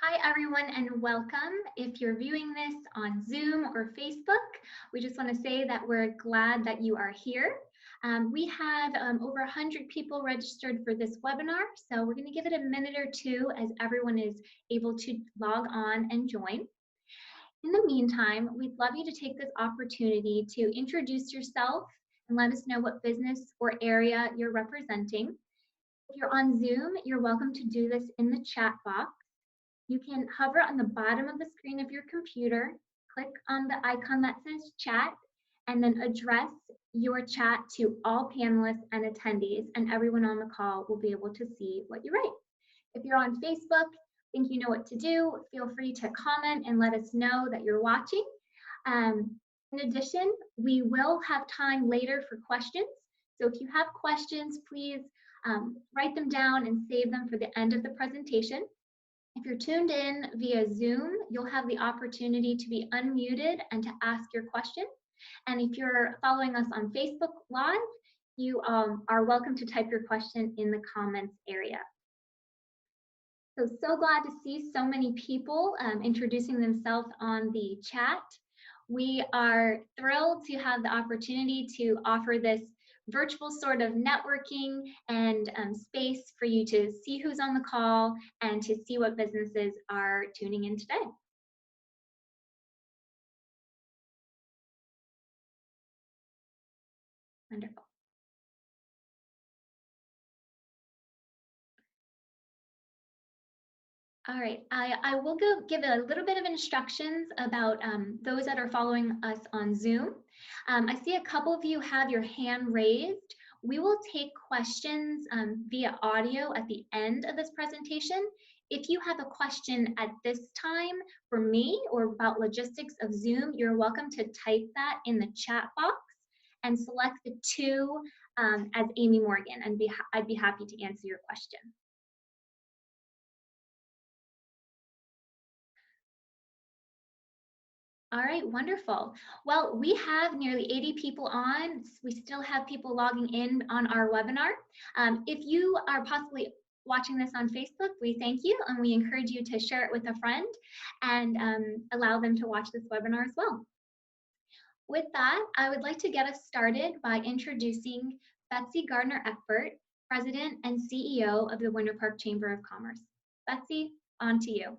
Hi, everyone, and welcome. If you're viewing this on Zoom or Facebook, we just want to say that we're glad that you are here. We have over 100 people registered for this webinar, so we're going to give it a minute or two as everyone is able to log on and join. In the meantime, we'd love you to take this opportunity to introduce yourself and let us know what business or area you're representing. If you're on Zoom, you're welcome to do this in the chat box. You can hover on the bottom of the screen of your computer, click on the icon that says chat, and then address your chat to all panelists and attendees, and everyone on the call will be able to see what you write. If you're on Facebook, think you know what to do, feel free to comment and let us know that you're watching. In addition, we will have time later for questions. So if you have questions, please write them down and save them for the end of the presentation. If you're tuned in via Zoom, you'll have the opportunity to be unmuted and to ask your question. And if you're following us on Facebook Live, you are welcome to type your question in the comments area. So glad to see so many people introducing themselves on the chat. We are thrilled to have the opportunity to offer this virtual sort of networking and space for you to see who's on the call and to see what businesses are tuning in today. Wonderful. All right, I will give a little bit of instructions about those that are following us on Zoom. I see a couple of you have your hand raised. We will take questions via audio at the end of this presentation. If you have a question at this time for me or about logistics of Zoom, you're welcome to type that in the chat box and select the two as Amy Morgan, and I'd be happy to answer your question. All right, wonderful. Well, we have nearly 80 people on. We still have people logging in on our webinar. If you are possibly watching this on Facebook, we thank you and we encourage you to share it with a friend and allow them to watch this webinar as well. With that, I would like to get us started by introducing Betsy Gardner-Eckford, President and CEO of the Winter Park Chamber of Commerce. Betsy, on to you.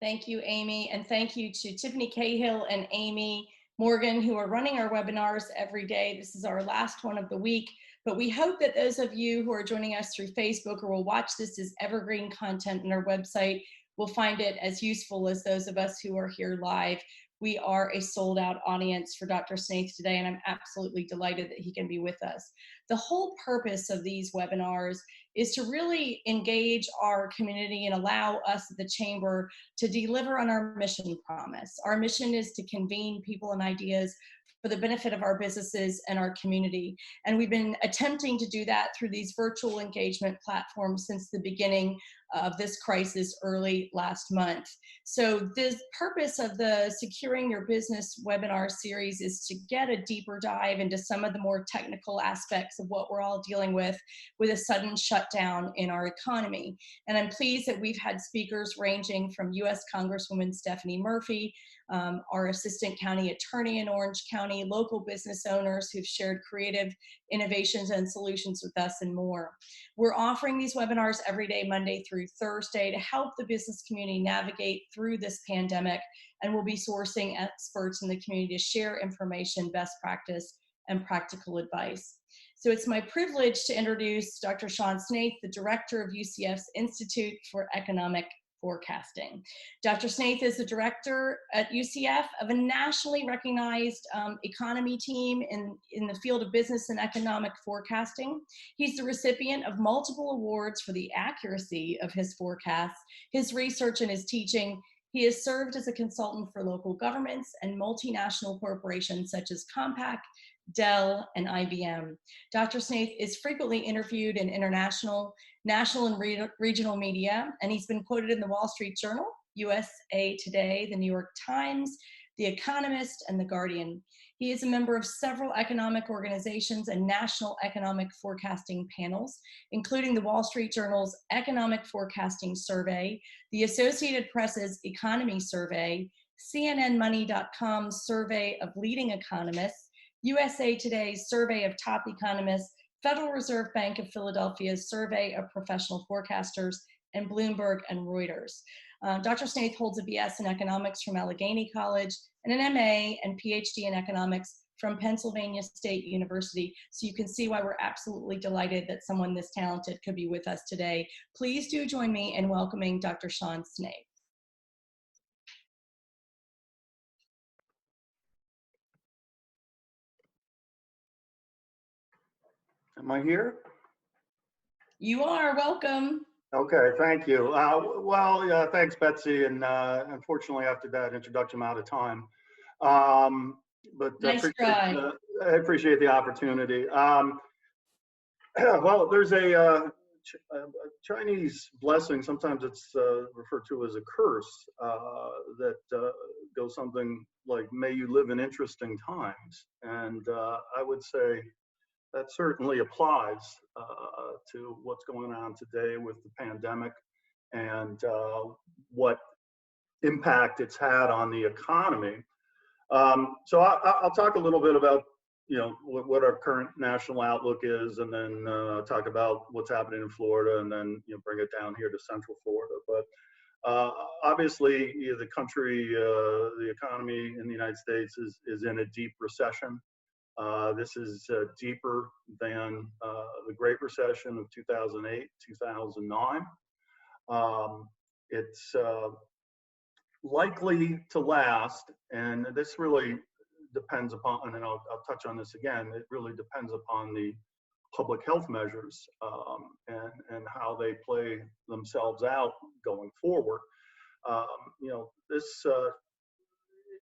Thank you, Amy, and thank you to Tiffany Cahill and Amy Morgan, who are running our webinars every day. This is our last one of the week, but we hope that those of you who are joining us through Facebook or will watch this as evergreen content on our website will find it as useful as those of us who are here live. We are a sold out audience for Dr. Snaith today, and I'm absolutely delighted that he can be with us. The whole purpose of these webinars is to really engage our community and allow us at the Chamber to deliver on our mission promise. Our mission is to convene people and ideas for the benefit of our businesses and our community. And we've been attempting to do that through these virtual engagement platforms since the beginning of this crisis early last month. So the purpose of the Securing Your Business webinar series is to get a deeper dive into some of the more technical aspects of what we're all dealing with a sudden shutdown in our economy. And I'm pleased that we've had speakers ranging from U.S. Congresswoman Stephanie Murphy, our Assistant County Attorney in Orange County, local business owners who've shared creative innovations and solutions with us, and more. We're offering these webinars every day, Monday through Thursday, to help the business community navigate through this pandemic, and we'll be sourcing experts in the community to share information, best practice, and practical advice. So it's my privilege to introduce Dr. Sean Snaith, the director of UCF's Institute for Economic Forecasting. Dr. Snaith is the director at UCF of a nationally recognized economy team in the field of business and economic forecasting. He's the recipient of multiple awards for the accuracy of his forecasts, his research, and his teaching. He has served as a consultant for local governments and multinational corporations such as Compaq, Dell, and IBM. Dr. Snaith is frequently interviewed in international, national, and regional media, and he's been quoted in the Wall Street Journal, USA Today, the New York Times, The Economist, and The Guardian. He is a member of several economic organizations and national economic forecasting panels, including the Wall Street Journal's Economic Forecasting Survey, the Associated Press's Economy Survey, CNNMoney.com's Survey of Leading Economists, USA Today's Survey of Top Economists, Federal Reserve Bank of Philadelphia's Survey of Professional Forecasters, and Bloomberg and Reuters. Dr. Snaith holds a BS in economics from Allegheny College and an MA and PhD in economics from Pennsylvania State University. So you can see why we're absolutely delighted that someone this talented could be with us today. Please do join me in welcoming Dr. Sean Snaith. Am I here? You are, welcome. Okay, thank you. Thanks, Betsy. And unfortunately, after that introduction, I'm out of time. Nice try. I appreciate the opportunity. Well, there's a Chinese blessing. Sometimes it's referred to as a curse that goes something like, may you live in interesting times. And I would say that certainly applies to what's going on today with the pandemic and what impact it's had on the economy. So I'll talk a little bit about, what our current national outlook is, and then talk about what's happening in Florida, and then bring it down here to Central Florida. But obviously, the country, the economy in the United States is in a deep recession. This is deeper than the Great Recession of 2008, 2009. It's likely to last, and this really depends upon, and I'll touch on this again, it really depends upon the public health measures and how they play themselves out going forward.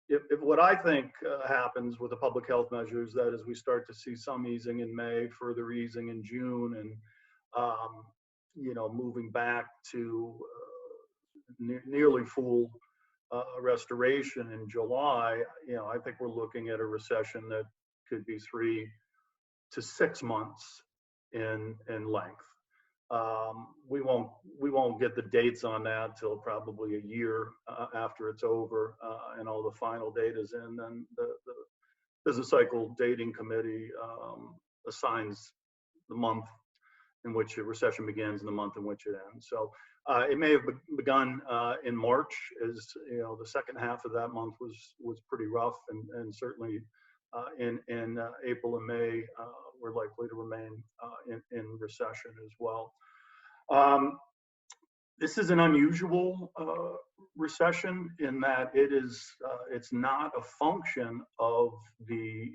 If what I think happens with the public health measures, that is, we start to see some easing in May, further easing in June, and moving back to nearly full restoration in July, I think we're looking at a recession that could be 3 to 6 months in length. We won't get the dates on that till probably a year after it's over and all the final data's in. Then the business cycle dating committee assigns the month in which a recession begins and the month in which it ends. So it may have begun in March, as the second half of that month was pretty rough, and certainly in April and May we're likely to remain in recession as well. This is an unusual recession in that it's not a function of the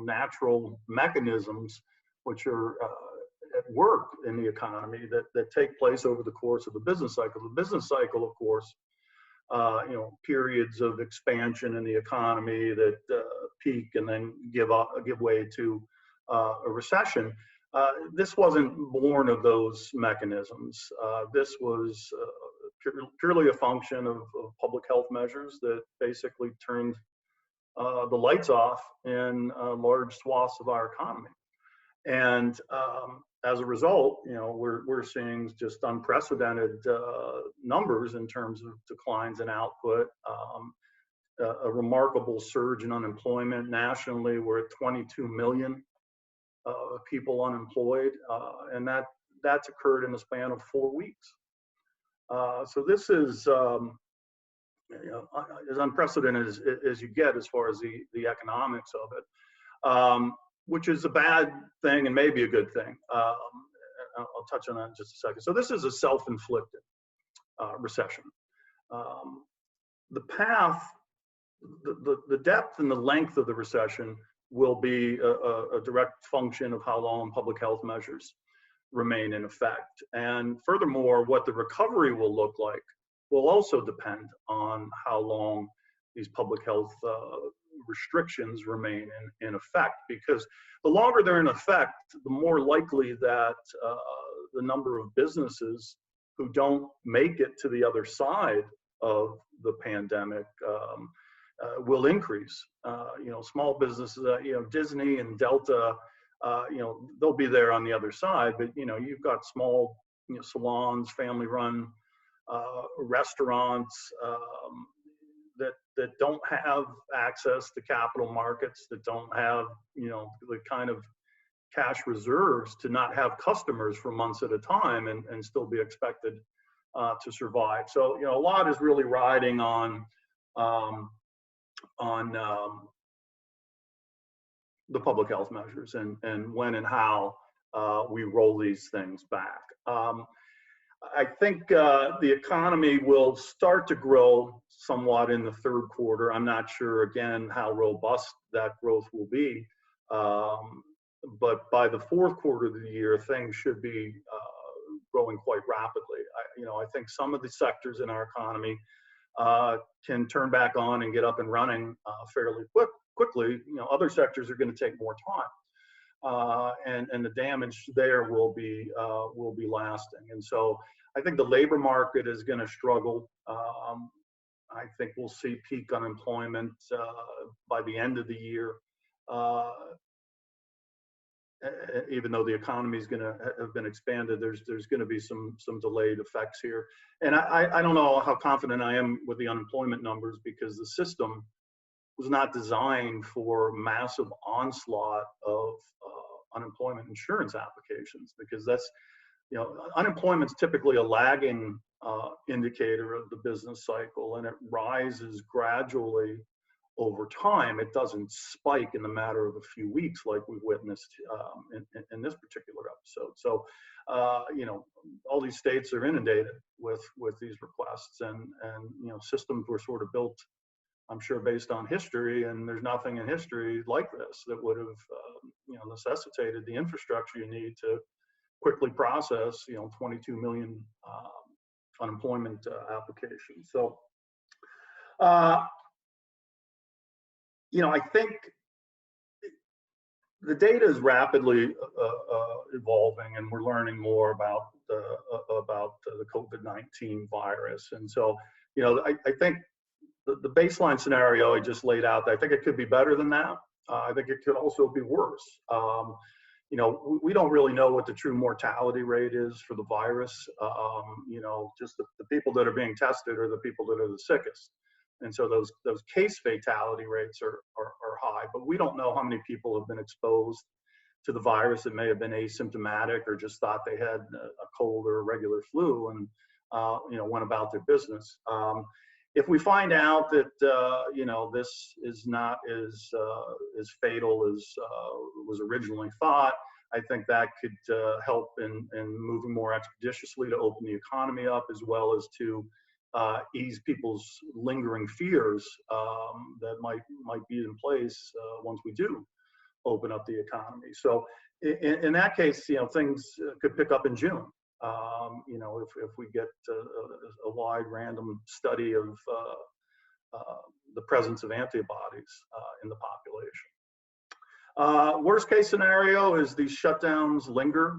natural mechanisms which are at work in the economy that take place over the course of the business cycle. The business cycle, of course, periods of expansion in the economy that peak and then give way to a recession. This wasn't born of those mechanisms. This was purely a function of public health measures that basically turned the lights off in large swaths of our economy. And as a result, we're seeing just unprecedented numbers in terms of declines in output, a remarkable surge in unemployment nationally. We're at 22 million people unemployed, and that's occurred in the span of 4 weeks. So this is as unprecedented as you get as far as the economics of it, which is a bad thing and maybe a good thing. I'll touch on that in just a second. So this is a self-inflicted recession. The path, the depth and the length of the recession will be a direct function of how long public health measures remain in effect. And furthermore, what the recovery will look like will also depend on how long these public health restrictions remain in effect, because the longer they're in effect, the more likely that the number of businesses who don't make it to the other side of the pandemic will increase. Small businesses, Disney and Delta, they'll be there on the other side, but you've got small, salons, family-run restaurants that don't have access to capital markets, that don't have, the kind of cash reserves to not have customers for months at a time and still be expected to survive. So, a lot is really riding on the public health measures and when and how we roll these things back. I think the economy will start to grow somewhat in the third quarter. I'm not sure, again, how robust that growth will be. But by the fourth quarter of the year, things should be growing quite rapidly. I think some of the sectors in our economy can turn back on and get up and running fairly quickly. Other sectors are going to take more time, and the damage there will be lasting. And so I think the labor market is going to struggle. I think we'll see peak unemployment by the end of the year. Even though the economy is going to have been expanded, there's going to be some delayed effects here. And I don't know how confident I am with the unemployment numbers, because the system was not designed for massive onslaught of unemployment insurance applications, because that's, unemployment is typically a lagging indicator of the business cycle, and it rises gradually over time. It doesn't spike in the matter of a few weeks like we've witnessed in this particular episode. So, all these states are inundated with these requests, and systems were sort of built, I'm sure, based on history, and there's nothing in history like this that would have necessitated the infrastructure you need to quickly process 22 million unemployment applications. So I think the data is rapidly evolving, and we're learning more about the COVID-19 virus. And so, I think the baseline scenario I just laid out, I think it could be better than that. I think it could also be worse. We don't really know what the true mortality rate is for the virus. Just the people that are being tested are the people that are the sickest. And so those case fatality rates are high, but we don't know how many people have been exposed to the virus that may have been asymptomatic or just thought they had a cold or a regular flu and went about their business. If we find out that this is not as fatal as was originally thought, I think that could help in moving more expeditiously to open the economy up, as well as to ease people's lingering fears that might be in place once we do open up the economy. So in that case, things could pick up in June. If we get a wide random study of the presence of antibodies in the population. Worst case scenario is these shutdowns linger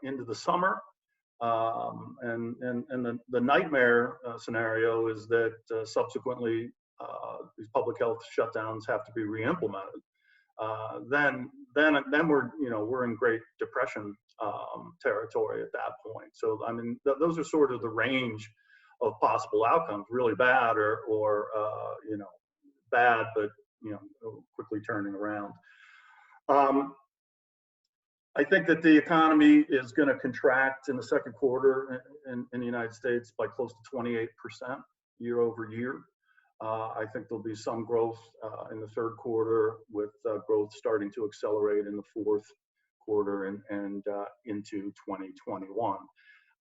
into the summer. And the nightmare scenario is that subsequently these public health shutdowns have to be re-implemented. Then we're in Great Depression territory at that point. So I mean, those are sort of the range of possible outcomes: really bad, or bad, but quickly turning around. I think that the economy is going to contract in the second quarter in the United States by close to 28% year over year. I think there'll be some growth in the third quarter, with growth starting to accelerate in the fourth quarter and into 2021.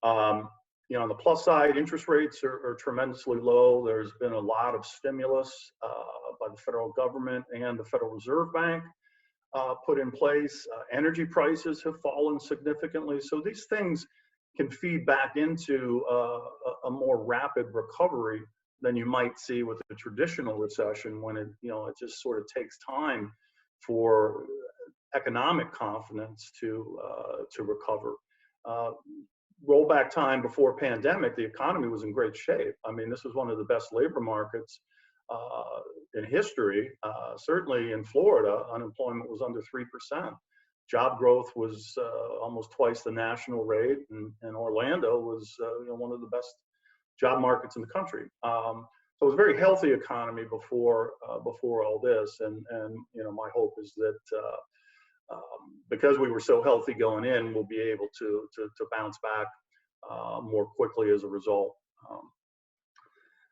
On the plus side, interest rates are tremendously low. There's been a lot of stimulus by the federal government and the Federal Reserve Bank put in place. Energy prices have fallen significantly. So these things can feed back into a more rapid recovery than you might see with a traditional recession, when it just sort of takes time for economic confidence to recover. Roll back time before pandemic, the economy was in great shape. I mean, this was one of the best labor markets in history. Certainly in Florida, unemployment was under 3%. Job growth was almost twice the national rate, and Orlando was one of the best job markets in the country. So it was a very healthy economy before all this, and my hope is that because we were so healthy going in, we'll be able to bounce back more quickly as a result.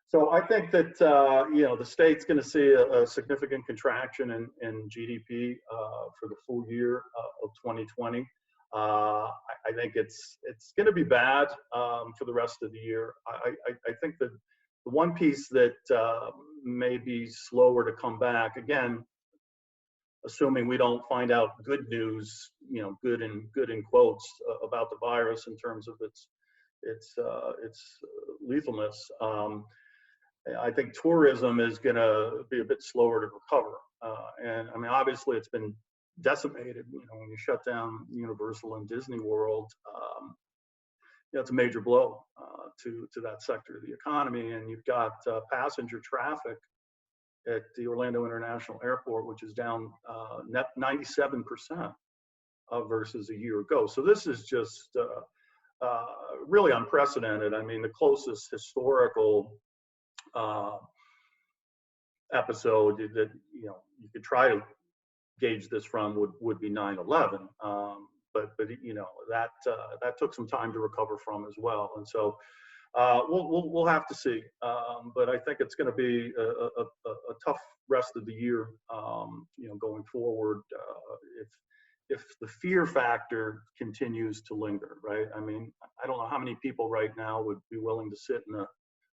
So I think that the state's going to see a significant contraction in GDP for the full year of 2020. I think it's going to be bad for the rest of the year. I think that the one piece that may be slower to come back, again, assuming we don't find out good news, good in quotes about the virus in terms of its lethalness. I think tourism is going to be a bit slower to recover. And I mean, obviously it's been decimated, when you shut down Universal and Disney World, it's a major blow to that sector of the economy. And you've got passenger traffic at the Orlando International Airport, which is down 97% versus a year ago. So this is just really unprecedented. I mean, the closest historical episode that you could try to gauge this from would be 9/11, but that took some time to recover from as well, and so we'll have to see. But I think it's going to be a tough rest of the year, going forward. If the fear factor continues to linger, right? I mean, I don't know how many people right now would be willing to sit in a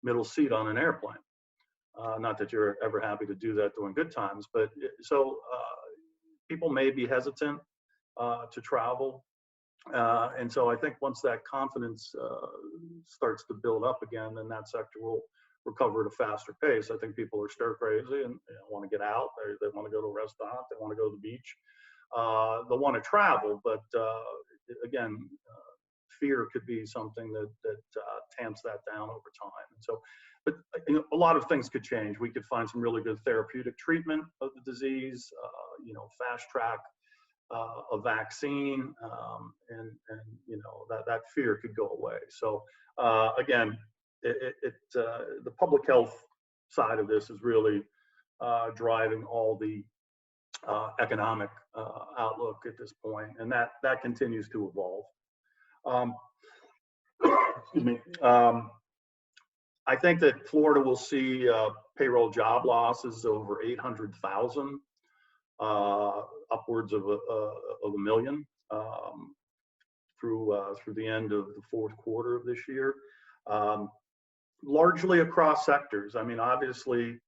middle seat on an airplane. Not that you're ever happy to do that during good times, but so people may be hesitant to travel. And so I think once that confidence starts to build up again, then that sector will recover at a faster pace. I think people are stir crazy and want to get out. They want to go to a restaurant. They want to go to the beach. They want to travel, but again, fear could be something that tamps that down over time. And so, but a lot of things could change. We could find some really good therapeutic treatment of the disease, fast track a vaccine, and that fear could go away. So again, the public health side of this is really driving all the economic outlook at this point, and that continues to evolve. Excuse me. I think that Florida will see payroll job losses over 800,000, upwards of a million through the end of the fourth quarter of this year, largely across sectors. I mean, obviously,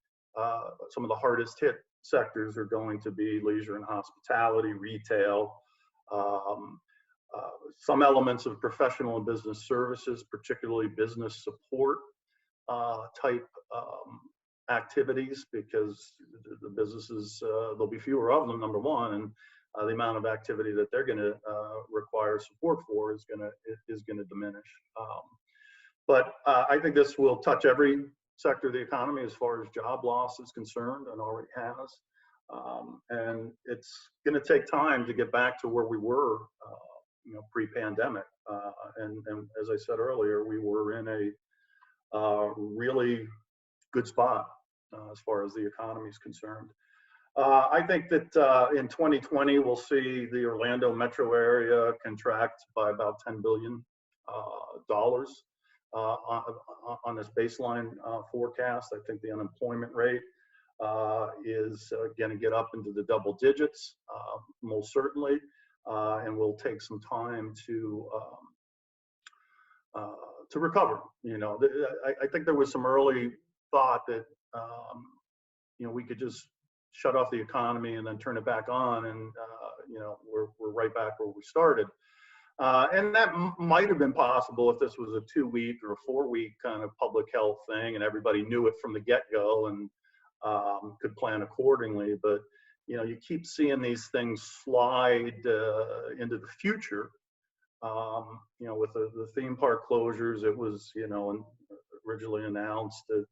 some of the hardest hit sectors are going to be leisure and hospitality, retail, some elements of professional and business services, particularly business support type activities, because the businesses, there'll be fewer of them, number one, and the amount of activity that they're going to require support for is going to diminish. But I think this will touch every sector of the economy as far as job loss is concerned, and already has. And it's going to take time to get back to where we were, pre-pandemic. And as I said earlier, we were in a really good spot as far as the economy is concerned. I think that in 2020, we'll see the Orlando metro area contract by about $10 billion on this baseline forecast. I think the unemployment rate is going to get up into the double digits, most certainly, and will take some time to recover. I think there was some early thought that we could just shut off the economy and then turn it back on, and we're right back where we started. And that might have been possible if this was a 2-week or a 4-week kind of public health thing, and everybody knew it from the get-go and could plan accordingly. But you keep seeing these things slide into the future. With the theme park closures, it was originally announced to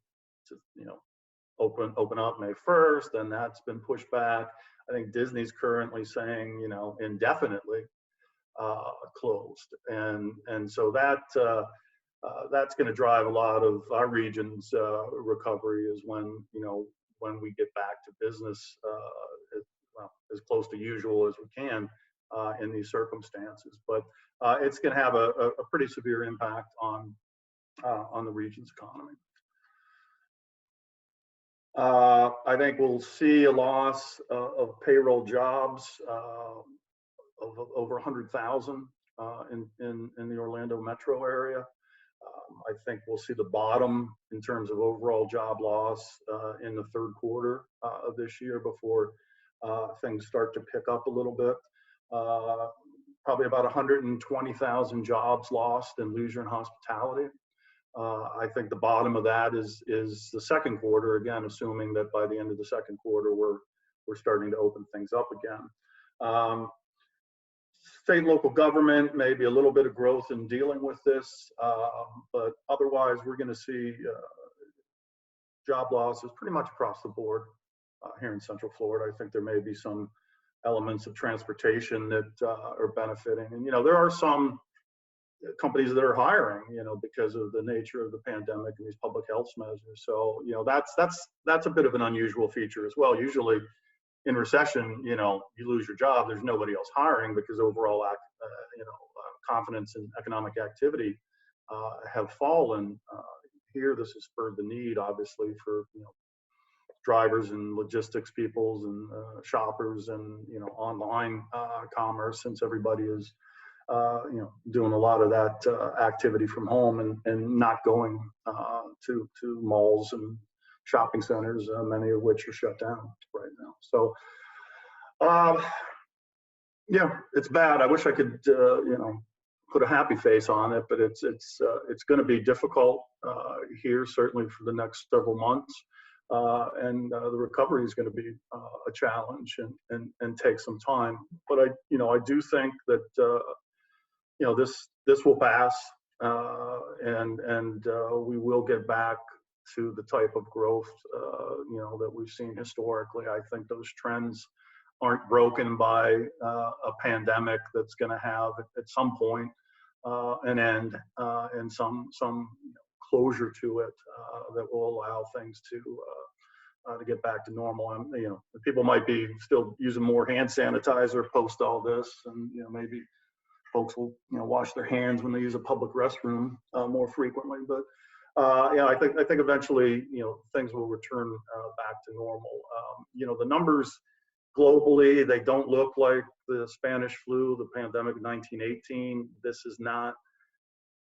open up May 1st, and that's been pushed back. I think Disney's currently saying, you know, indefinitely closed, and so that's going to drive a lot of our region's recovery, is when, you know, when we get back to business as close to usual as we can in these circumstances. But it's going to have a pretty severe impact on the region's economy. I think we'll see a loss of payroll jobs of over 100,000 in the Orlando metro area. I think we'll see the bottom in terms of overall job loss in the third quarter of this year, before things start to pick up a little bit. Probably about 120,000 jobs lost in leisure and hospitality. I think the bottom of that is the second quarter, again, assuming that by the end of the second quarter we're starting to open things up again. State and local government, maybe a little bit of growth in dealing with this, but otherwise we're going to see job losses pretty much across the board here in Central Florida. I think there may be some elements of transportation that are benefiting, and, you know, there are some companies that are hiring, you know, because of the nature of the pandemic and these public health measures. So, you know, that's a bit of an unusual feature as well. Usually in recession, you know, you lose your job, there's nobody else hiring, because overall, confidence in economic activity have fallen. Here, this has spurred the need, obviously, for, you know, drivers and logistics peoples and shoppers and, you know, online commerce, since everybody is, you know, doing a lot of that activity from home and not going to malls and shopping centers, many of which are shut down right now. So, yeah, it's bad. I wish I could, you know, put a happy face on it, but it's going to be difficult here, certainly for the next several months, and the recovery is going to be a challenge and take some time. But I do think that you know, this will pass, and we will get back to the type of growth, you know, that we've seen historically. I think those trends aren't broken by a pandemic that's going to have at some point an end and some closure to it that will allow things to get back to normal. And, you know, people might be still using more hand sanitizer post all this, and, you know, maybe folks will, you know, wash their hands when they use a public restroom more frequently. But yeah, I think eventually, you know, things will return back to normal. You know, the numbers globally, they don't look like the Spanish flu, the pandemic of 1918. This is not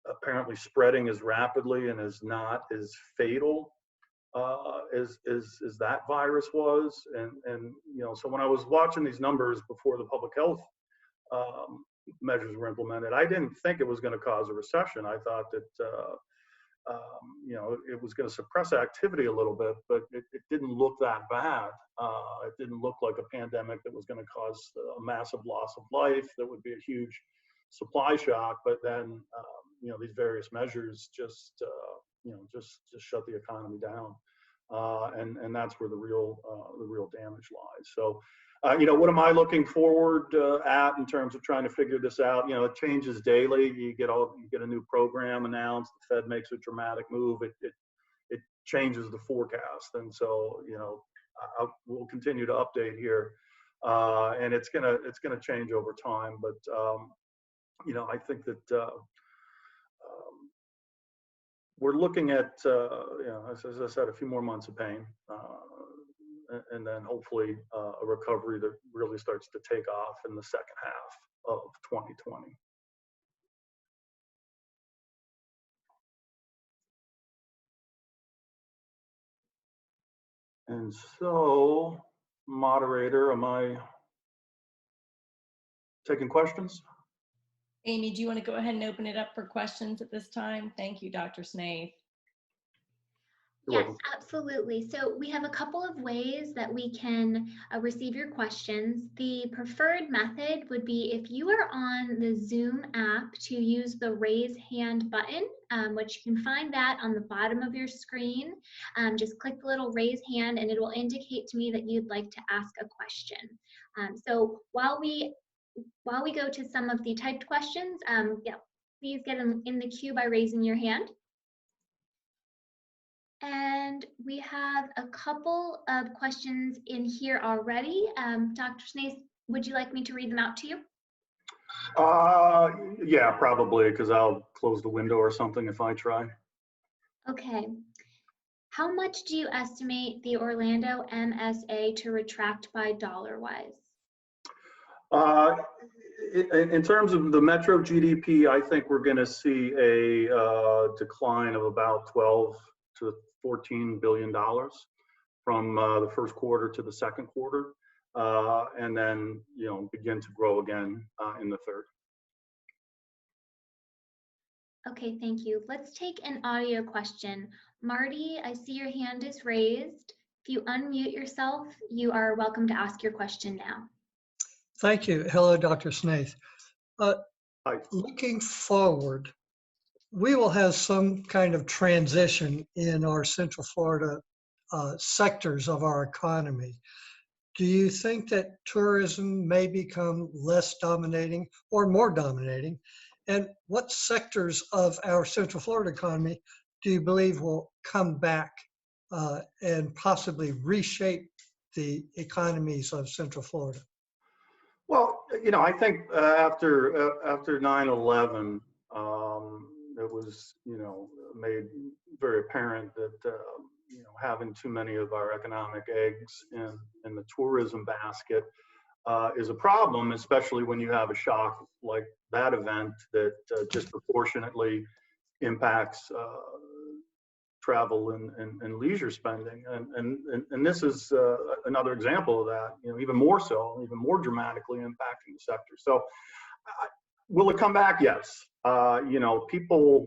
apparently spreading as rapidly and is not as fatal as that virus was. And you know, so when I was watching these numbers before the public health measures were implemented, I didn't think it was going to cause a recession. I thought that you know, it was going to suppress activity a little bit, but it didn't look that bad. It didn't look like a pandemic that was going to cause a massive loss of life. That would be a huge supply shock. But then, you know, these various measures just, you know, just shut the economy down, and that's where the real damage lies. So, you know, what am I looking forward at in terms of trying to figure this out? You know, it changes daily. You get a new program announced. The Fed makes a dramatic move. It changes the forecast, and so, you know, we'll continue to update here, and it's gonna change over time. But you know, I think that we're looking at, you know, as I said, a few more months of pain. And then hopefully a recovery that really starts to take off in the second half of 2020. And so, moderator, am I taking questions? Amy, do you want to go ahead and open it up for questions at this time? Thank you, Dr. Snaith. You're Yes, welcome. absolutely. So we have a couple of ways that we can receive your questions. The preferred method would be if you are on the Zoom app to use the raise hand button, which you can find that on the bottom of your screen. Just click the little raise hand and it will indicate to me that you'd like to ask a question. So while we go to some of the typed questions, yeah, please get in the queue by raising your hand. And we have a couple of questions in here already. Dr. Snaith, would you like me to read them out to you? Yeah, probably, because I'll close the window or something if I try. Okay. How much do you estimate the Orlando MSA to retract by dollar-wise? In terms of the metro GDP, I think we're going to see a decline of about 12 to 14 billion dollars from the first quarter to the second quarter, and then begin to grow again in the third. Okay, thank you. Let's take an audio question. Marty, I see your hand is raised. If you unmute yourself, you are welcome to ask your question now. Thank you. Hello, Dr. Snaith. Hi. Looking forward, we will have some kind of transition in our Central Florida sectors of our economy. Do you think that tourism may become less dominating or more dominating? And what sectors of our Central Florida economy do you believe will come back and possibly reshape the economies of Central Florida? Well, I think after 9/11, it was made very apparent that having too many of our economic eggs in the tourism basket is a problem, especially when you have a shock like that event that disproportionately impacts travel and leisure spending, and this is another example of that. Even more so, even more dramatically impacting the sector. So, will it come back? Yes. People.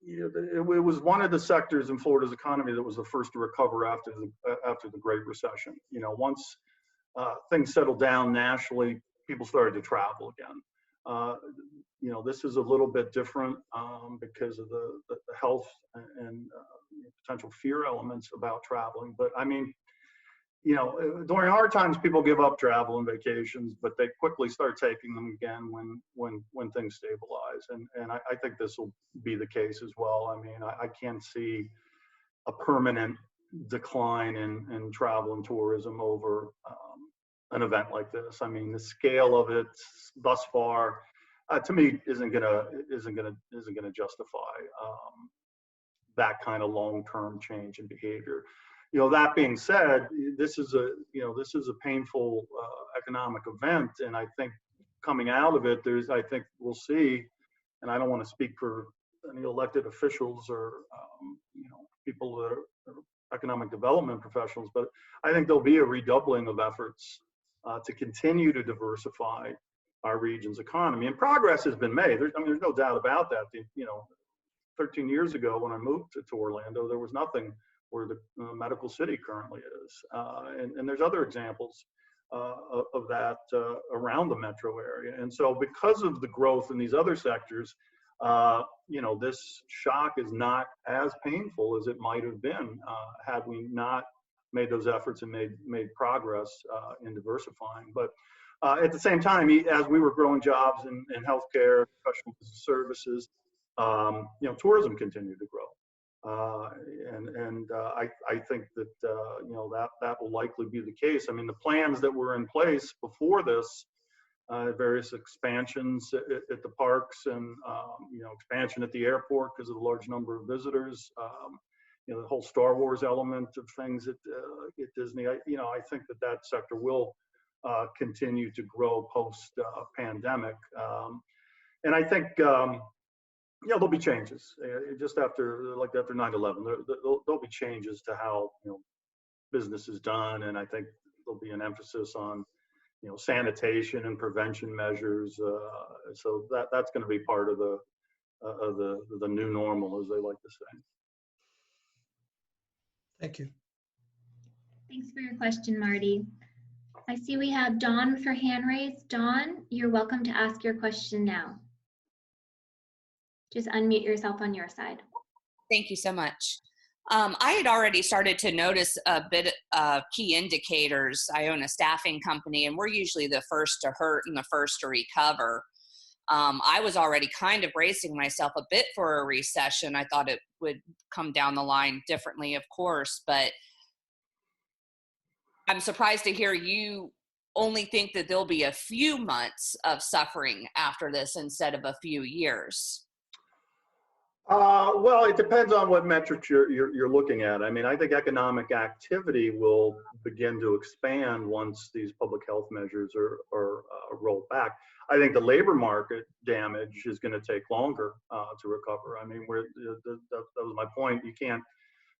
It was one of the sectors in Florida's economy that was the first to recover after the Great Recession. Once things settled down nationally, people started to travel again. This is a little bit different because of the health and potential fear elements about traveling. But I mean, during hard times, people give up travel and vacations, but they quickly start taking them again when things stabilize. And I think this will be the case as well. I mean, I can't see a permanent decline in travel and tourism over an event like this. I mean, the scale of it thus far, to me, isn't gonna justify that kind of long-term change in behavior. That being said, this is a painful economic event, and I think coming out of it, I think we'll see, and I don't want to speak for any elected officials or people that are economic development professionals, but I think there'll be a redoubling of efforts to continue to diversify our region's economy, and progress has been made. There's no doubt about that. 13 years ago when I moved to Orlando, there was nothing where the medical city currently is. And there's other examples of that around the metro area. And so because of the growth in these other sectors, this shock is not as painful as it might have been had we not made those efforts and made progress in diversifying. But at the same time, as we were growing jobs in healthcare, professional services, tourism continued to grow. I think that that will likely be the case. I mean, the plans that were in place before this, various expansions at the parks and expansion at the airport because of the large number of visitors, the whole Star Wars element of things at Disney. I think that sector will continue to grow post pandemic, and I think. There'll be changes just after 9/11. There'll be changes to how business is done, and I think there'll be an emphasis on sanitation and prevention measures. So that's going to be part of the new normal, as they like to say. Thank you. Thanks for your question, Marty. I see we have Dawn for hand raised. Dawn, you're welcome to ask your question now. Just unmute yourself on your side. Thank you so much. I had already started to notice a bit of key indicators. I own a staffing company, and we're usually the first to hurt and the first to recover. I was already kind of bracing myself a bit for a recession. I thought it would come down the line differently, of course, but I'm surprised to hear you only think that there'll be a few months of suffering after this instead of a few years. Well, it depends on what metrics you're looking at. I mean, I think economic activity will begin to expand once these public health measures are rolled back. I think the labor market damage is going to take longer to recover. I mean, that was my point.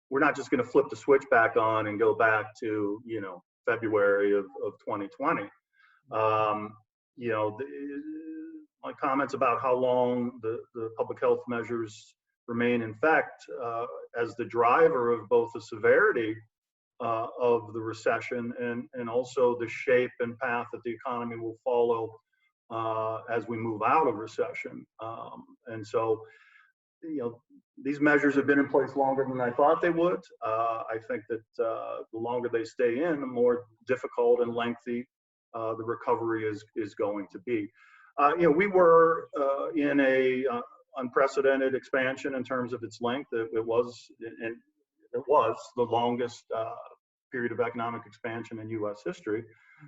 We're not just going to flip the switch back on and go back to, February of 2020. My comments about how long the public health measures remain in effect as the driver of both the severity of the recession and also the shape and path that the economy will follow as we move out of recession. And so, these measures have been in place longer than I thought they would. I think that the longer they stay in, the more difficult and lengthy the recovery is going to be. We were in a unprecedented expansion in terms of its length. It was the longest period of economic expansion in U.S. history.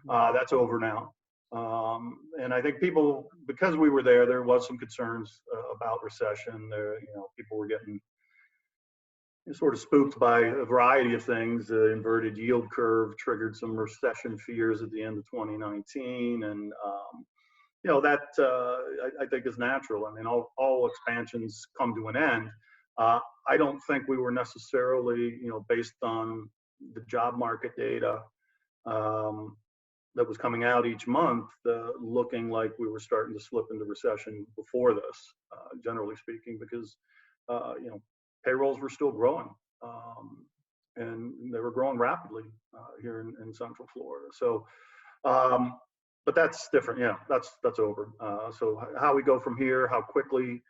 That's over now. And I think people, because we were there was some concerns about recession. People were getting sort of spooked by a variety of things. The inverted yield curve triggered some recession fears at the end of 2019, and I think is natural. I mean, all expansions come to an end. I don't think we were necessarily, based on the job market data that was coming out each month, looking like we were starting to slip into recession before this, generally speaking, because, payrolls were still growing. And they were growing rapidly here in Central Florida. So, but that's different. Yeah, that's over. So how we go from here, how quickly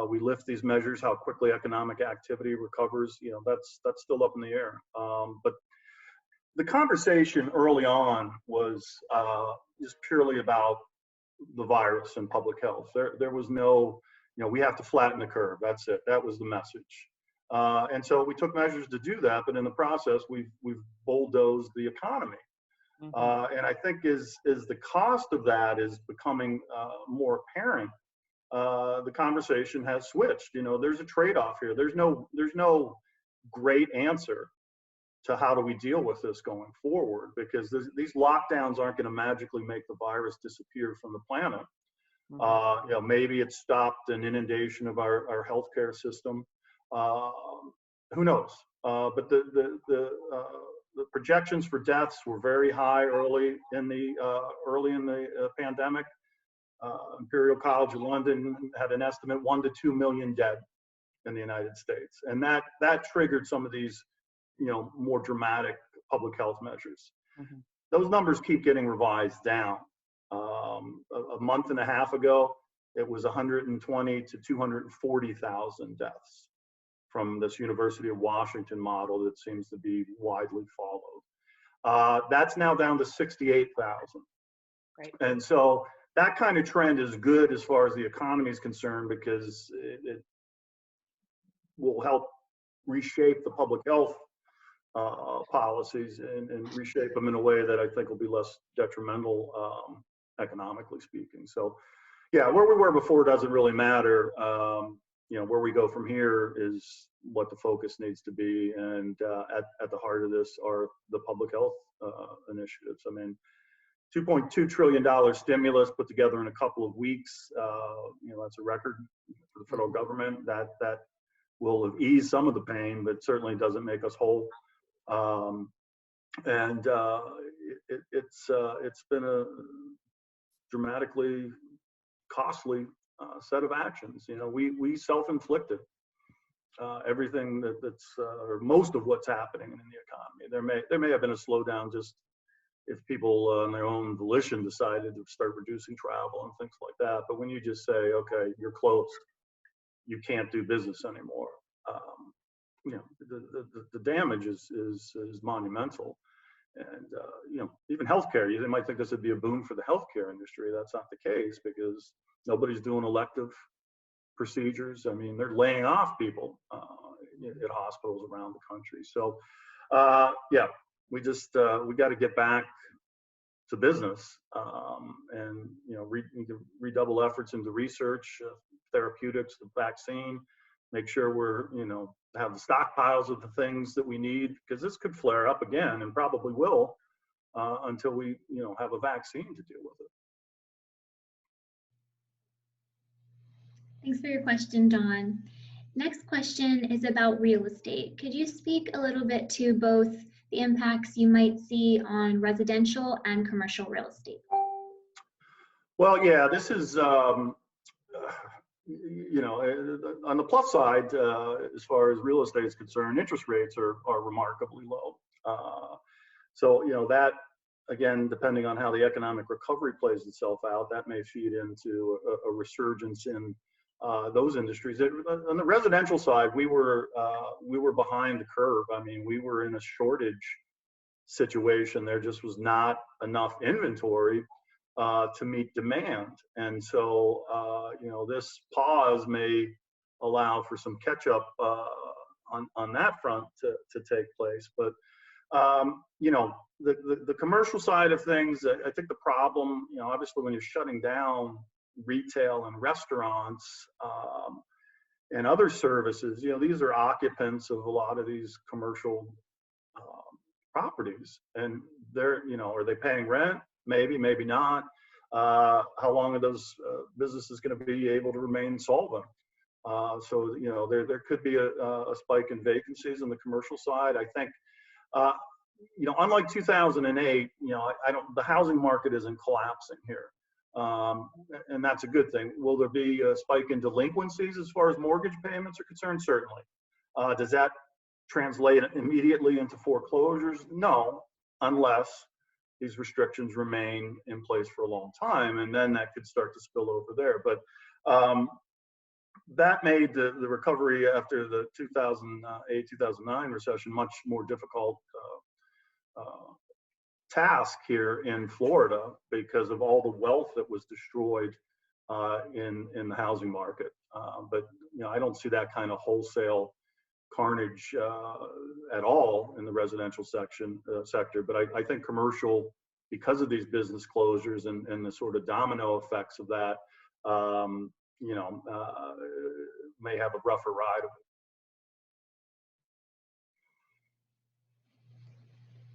we lift these measures, how quickly economic activity recovers, that's still up in the air. But the conversation early on was just purely about the virus and public health. There was no, we have to flatten the curve. That's it. That was the message. And so we took measures to do that, but in the process, we've bulldozed the economy. And I think as the cost of that is becoming more apparent, the conversation has switched. There's a trade-off here. There's no great answer to how do we deal with this going forward, because these lockdowns aren't going to magically make the virus disappear from the planet. Maybe it stopped an inundation of our healthcare system. Who knows? But the projections for deaths were very high early in the pandemic. Imperial College London had an estimate 1 to 2 million dead in the United States, and that triggered some of these more dramatic public health measures. Those numbers keep getting revised down. A month and a half ago, it was 120 to 240,000 deaths from this University of Washington model that seems to be widely followed. That's now down to 68,000. Right. And so that kind of trend is good as far as the economy is concerned, because it will help reshape the public health policies and reshape them in a way that I think will be less detrimental economically speaking. So yeah, where we were before doesn't really matter. Where we go from here is what the focus needs to be. And at the heart of this are the public health initiatives. I mean, $2.2 trillion stimulus put together in a couple of weeks. That's a record for the federal government. That will have eased some of the pain, but certainly doesn't make us whole. It's been a dramatically costly set of actions. We self-inflicted everything that's or most of what's happening in the economy. There may have been a slowdown just if people on their own volition decided to start reducing travel and things like that. But when you just say, okay, you're closed, you can't do business anymore, you know, the damage is monumental. And you know, even healthcare, they might think this would be a boon for the healthcare industry. That's not the case, because nobody's doing elective procedures. I mean, they're laying off people at hospitals around the country. So yeah, we got to get back to business, and you know, need to redouble efforts into research, therapeutics, the vaccine, make sure we're, you know, have the stockpiles of the things that we need, because this could flare up again, and probably will, until we, you know, have a vaccine to deal with it. Thanks for your question, Don. Next question is about real estate. Could you speak a little bit to both the impacts you might see on residential and commercial real estate? Well, yeah, this is, you know, on the plus side, as far as real estate is concerned, interest rates are remarkably low. So, you know, that, again, depending on how the economic recovery plays itself out, that may feed into a resurgence in those industries. On the residential side, we were behind the curve. I mean, we were in a shortage situation. There just was not enough inventory to meet demand. And so, you know, this pause may allow for some catch up on that front to take place. But, you know, the commercial side of things, I think the problem, you know, obviously when you're shutting down retail and restaurants and other services, you know, these are occupants of a lot of these commercial properties, and they're, you know, are they paying rent? Maybe, maybe not. How long are those businesses going to be able to remain solvent? So, you know, there could be a spike in vacancies on the commercial side. I think, you know, unlike 2008, you know, the housing market isn't collapsing here. And that's a good thing. Will there be a spike in delinquencies as far as mortgage payments are concerned? Certainly. Does that translate immediately into foreclosures? No, unless these restrictions remain in place for a long time, and then that could start to spill over there. But that made the recovery after the 2008-2009 recession much more difficult task here in Florida, because of all the wealth that was destroyed in the housing market. But you know, I don't see that kind of wholesale carnage at all in the residential sector. But I think commercial, because of these business closures and the sort of domino effects of that, you know, may have a rougher ride of it.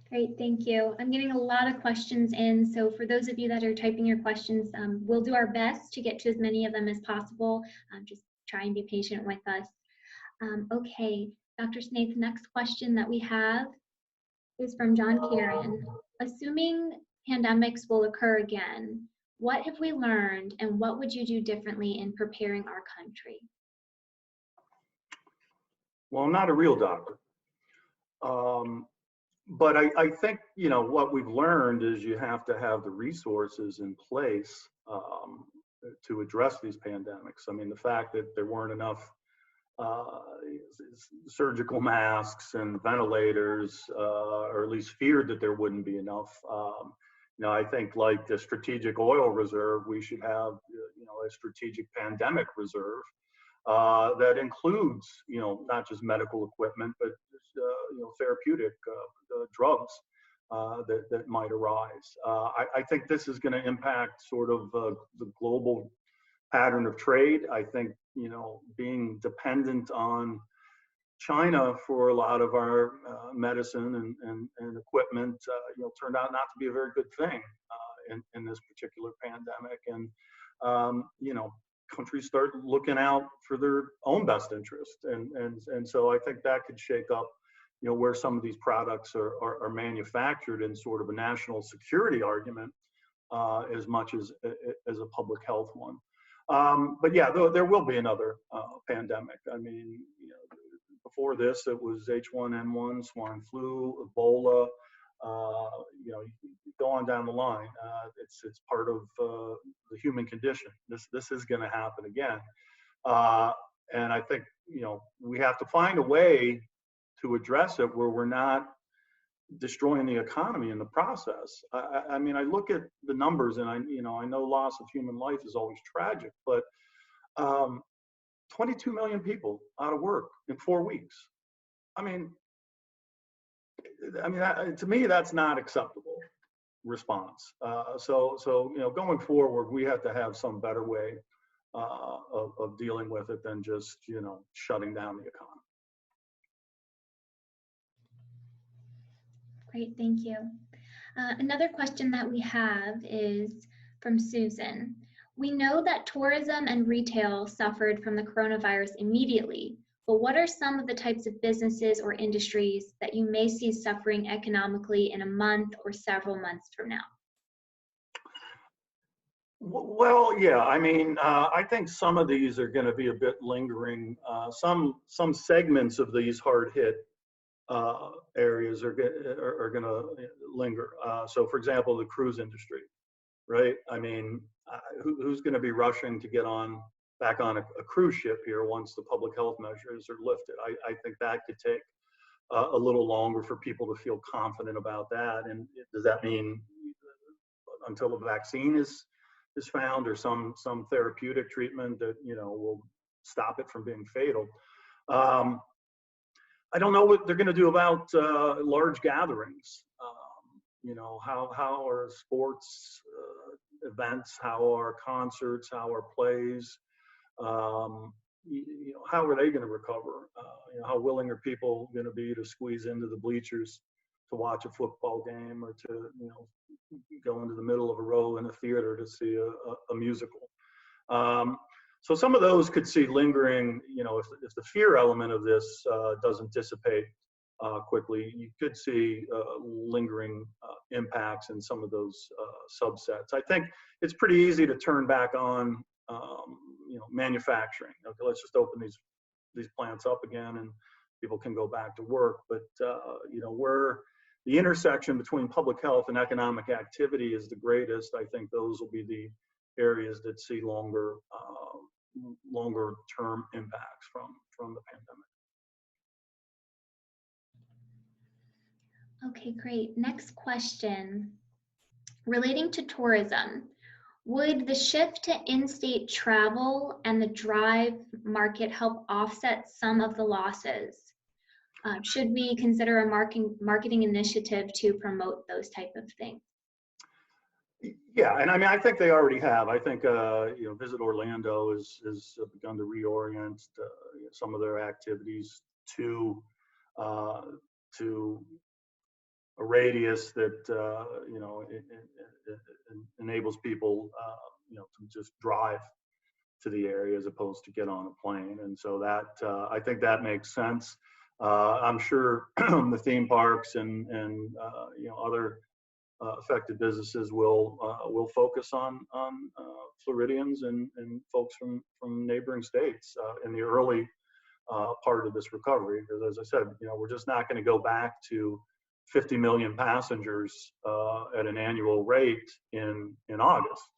Great, thank you. I'm getting a lot of questions in, so for those of you that are typing your questions, we'll do our best to get to as many of them as possible. Just try and be patient with us. Okay, Dr. Snaith, the next question that we have is from John Kieran. Assuming pandemics will occur again, what have we learned, and what would you do differently in preparing our country? Well, I'm not a real doctor. But I think, you know, what we've learned is you have to have the resources in place to address these pandemics. I mean, the fact that there weren't enough surgical masks and ventilators, or at least feared that there wouldn't be enough. You know, I think like the strategic oil reserve, we should have, you know, a strategic pandemic reserve that includes, you know, not just medical equipment, but you know, therapeutic drugs that might arise. I think this is going to impact sort of the global pattern of trade. I think, you know, being dependent on China for a lot of our medicine and equipment, you know, turned out not to be a very good thing in this particular pandemic. And you know, countries start looking out for their own best interest, and so I think that could shake up, you know, where some of these products are manufactured in sort of a national security argument as much as a public health one. But yeah, there will be another pandemic. I mean, you know, before this, it was H1N1, swine flu, Ebola. You know, you go on down the line. It's part of the human condition. This is going to happen again. And I think, you know, we have to find a way to address it where we're not destroying the economy in the process. I mean, I look at the numbers, and I know loss of human life is always tragic, but 22 million people out of work in 4 weeks. I mean, to me, that's not acceptable response. So you know, going forward, we have to have some better way of dealing with it than just, you know, shutting down the economy. Great, thank you. Another question that we have is from Susan. We know that tourism and retail suffered from the coronavirus immediately, but what are some of the types of businesses or industries that you may see suffering economically in a month or several months from now? Well, yeah, I mean, I think some of these are going to be a bit lingering. Some segments of these hard hit areas are going to linger. So, for example, the cruise industry, right? I mean, who's going to be rushing to get back on a cruise ship here once the public health measures are lifted? I think that could take a little longer for people to feel confident about that. And does that mean until the vaccine is found, or some therapeutic treatment that, you know, will stop it from being fatal? I don't know what they're going to do about large gatherings. You know, how are sports events, how are concerts, how are plays? You know, how are they going to recover? You know, how willing are people going to be to squeeze into the bleachers to watch a football game, or to, you know, go into the middle of a row in a theater to see a musical? So some of those could see lingering, you know, if the fear element of this doesn't dissipate quickly, you could see lingering impacts in some of those subsets. I think it's pretty easy to turn back on, you know, manufacturing. Okay, let's just open these plants up again and people can go back to work. But, you know, where the intersection between public health and economic activity is the greatest, I think those will be the areas that see longer term impacts from the pandemic. Okay, great. Next question. Relating to tourism, would the shift to in-state travel and the drive market help offset some of the losses? Should we consider a marketing initiative to promote those type of things? Yeah, and I mean, I think they already have. I think, you know, Visit Orlando has begun to reorient some of their activities to a radius that, you know, it enables people, you know, to just drive to the area as opposed to get on a plane. And so that, I think that makes sense. I'm sure the theme parks and you know, other affected businesses will focus on Floridians and folks from neighboring states in the early part of this recovery. Because as I said, you know, we're just not going to go back to 50 million passengers at an annual rate in August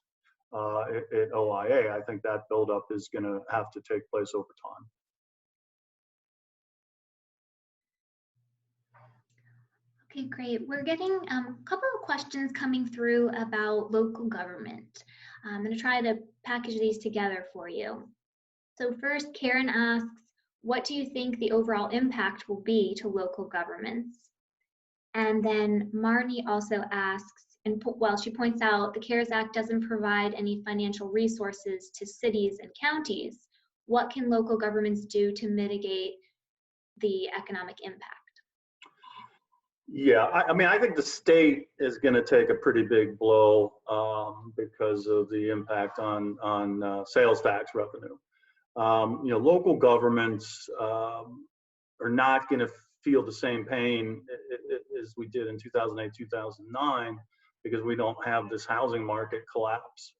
at OIA. I think that buildup is going to have to take place over time. Okay, great. We're getting a couple of questions coming through about local government. I'm going to try to package these together for you. So first, Karen asks, what do you think the overall impact will be to local governments? And then Marnie also asks, and well, she points out the CARES Act doesn't provide any financial resources to cities and counties. What can local governments do to mitigate the economic impact? Yeah, I mean, I think the state is going to take a pretty big blow because of the impact on sales tax revenue. You know, local governments are not going to feel the same pain as we did in 2008, 2009, because we don't have this housing market collapse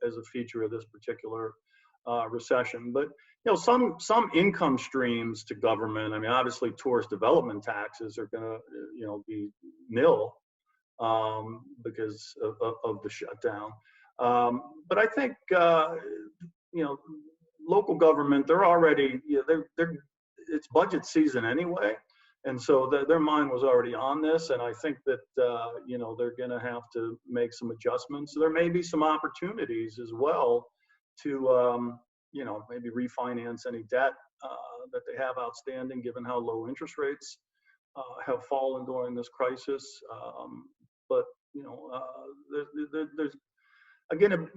as a feature of this particular recession. But some income streams to government. I mean, obviously, tourist development taxes are going to be nil because of the shutdown. But I think local government, they're already it's budget season anyway. And so their mind was already on this, and I think that they're going to have to make some adjustments. So there may be some opportunities as well to maybe refinance any debt that they have outstanding, given how low interest rates have fallen during this crisis. But there's again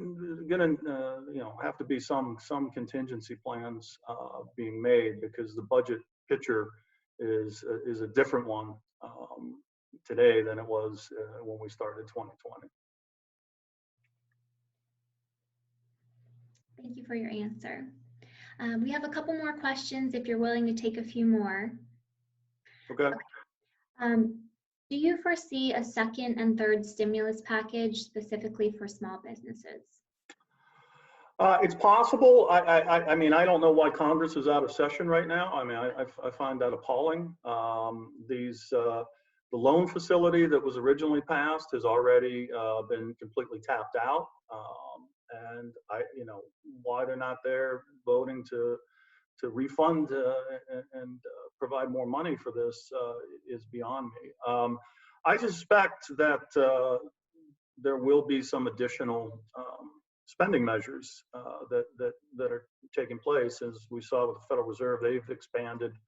going to have to be some contingency plans being made, because the budget picture is a different one today than it was when we started 2020. Thank you for your answer. We have a couple more questions if you're willing to take a few more. Okay. Do you foresee a second and third stimulus package specifically for small businesses? It's possible. I mean, I don't know why Congress is out of session right now. I mean, I find that appalling. The loan facility that was originally passed has already been completely tapped out. And why they're not there voting to refund and provide more money for this is beyond me. I suspect that there will be some additional spending measures that are taking place. As we saw with the Federal Reserve, they've expanded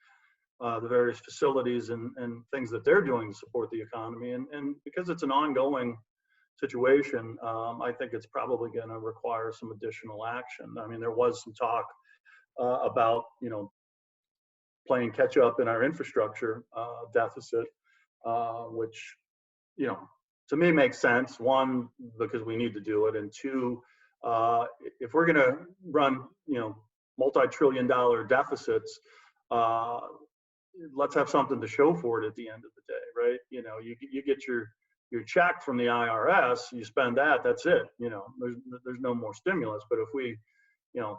the various facilities and things that they're doing to support the economy. And because it's an ongoing situation, I think it's probably going to require some additional action. I mean, there was some talk about playing catch up in our infrastructure deficit, which to me makes sense. One, because we need to do it, and two, if we're going to run multi-trillion-dollar deficits, let's have something to show for it at the end of the day, right? You get your check from the IRS, you spend that, that's it. There's no more stimulus. But if we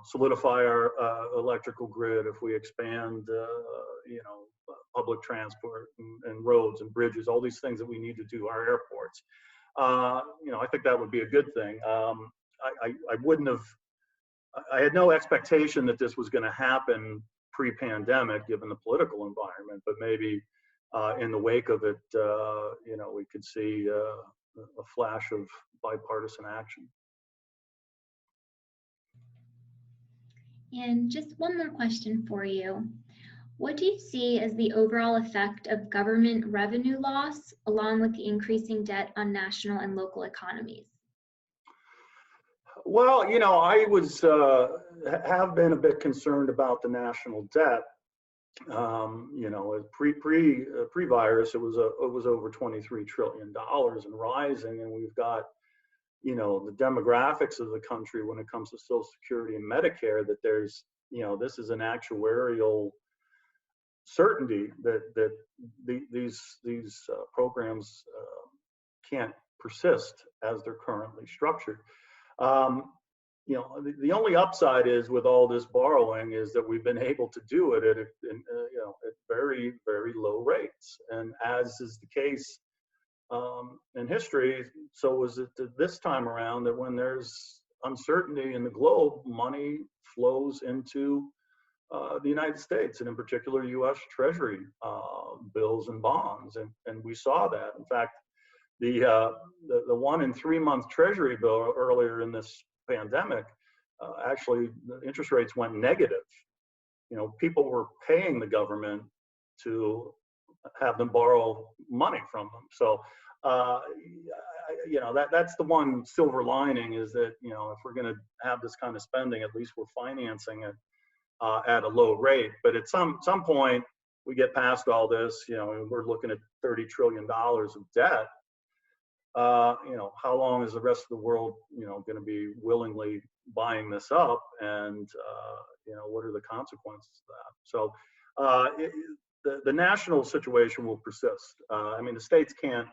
solidify our electrical grid, if we expand public transport and roads and bridges, all these things that we need to do, our airports, I think that would be a good thing. I had no expectation that this was going to happen pre-pandemic, given the political environment, but maybe in the wake of it, we could see a flash of bipartisan action. And just one more question for you. What do you see as the overall effect of government revenue loss, along with the increasing debt on national and local economies? Well, I have been a bit concerned about the national debt. Pre-virus, it was over $23 trillion and rising, and we've got the demographics of the country when it comes to Social Security and Medicare, that there's this is an actuarial certainty that these programs can't persist as they're currently structured. The only upside is with all this borrowing is that we've been able to do it at very, very low rates. And as is the case in history, so was it this time around, that when there's uncertainty in the globe, money flows into the United States, and in particular U.S. Treasury bills and bonds. And we saw that. In fact, the 1 and 3 month Treasury bill earlier in this pandemic, actually the interest rates went negative. People were paying the government to have them borrow money from them. So that's the one silver lining, is that if we're going to have this kind of spending, at least we're financing it at a low rate. But at some point we get past all this, we're looking at $30 trillion of debt. How long is the rest of the world, going to be willingly buying this up, and what are the consequences of that? So the national situation will persist. I mean, the states can't,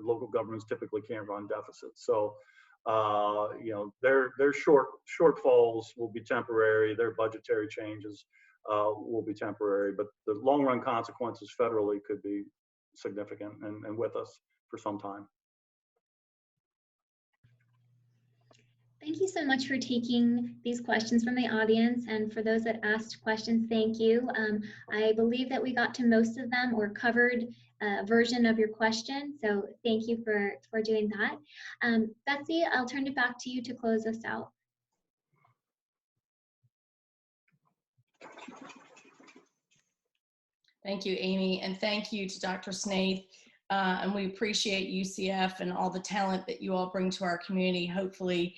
local governments typically can't run deficits. So Their shortfalls will be temporary. Their budgetary changes will be temporary, but the long run consequences federally could be significant and with us for some time. Thank you so much for taking these questions from the audience, and for those that asked questions, thank you. I believe that we got to most of them or covered a version of your question, so thank you for doing that. Betsy, I'll turn it back to you to close us out. Thank you, Amy, and thank you to Dr. Snaith. And we appreciate UCF and all the talent that you all bring to our community. Hopefully,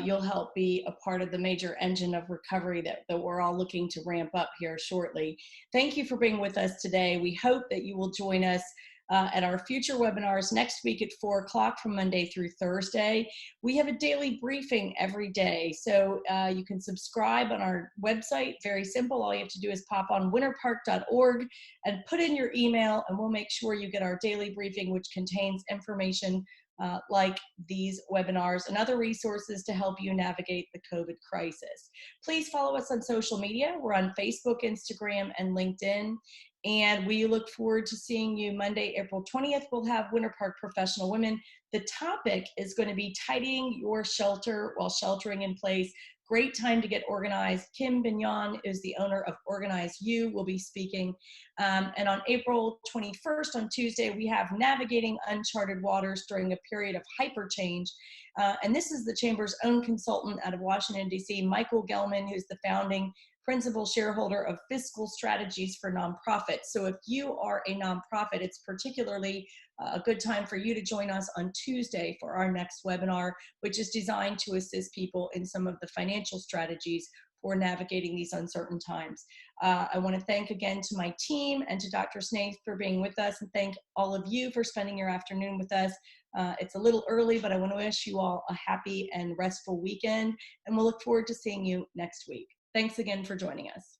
you'll help be a part of the major engine of recovery that we're all looking to ramp up here shortly. Thank you for being with us today. We hope that you will join us at our future webinars next week at 4 o'clock from Monday through Thursday. We have a daily briefing every day, so you can subscribe on our website. Very simple. All you have to do is pop on winterpark.org and put in your email, and we'll make sure you get our daily briefing, which contains information like these webinars and other resources to help you navigate the COVID crisis. Please follow us on social media. We're on Facebook, Instagram, and LinkedIn. And we look forward to seeing you Monday, April 20th. We'll have Winter Park Professional Women. The topic is going to be tidying your shelter while sheltering in place. Great time to get organized. Kim Bignon is the owner of Organize You, will be speaking. And on April 21st, on Tuesday, we have Navigating Uncharted Waters During a Period of Hyper Change. And this is the Chamber's own consultant out of Washington, D.C., Michael Gelman, who's the founding principal shareholder of Fiscal Strategies for Nonprofits. So if you are a nonprofit, it's particularly a good time for you to join us on Tuesday for our next webinar, which is designed to assist people in some of the financial strategies for navigating these uncertain times. I want to thank again to my team and to Dr. Snaith for being with us, and thank all of you for spending your afternoon with us. It's a little early, but I want to wish you all a happy and restful weekend, and we'll look forward to seeing you next week. Thanks again for joining us.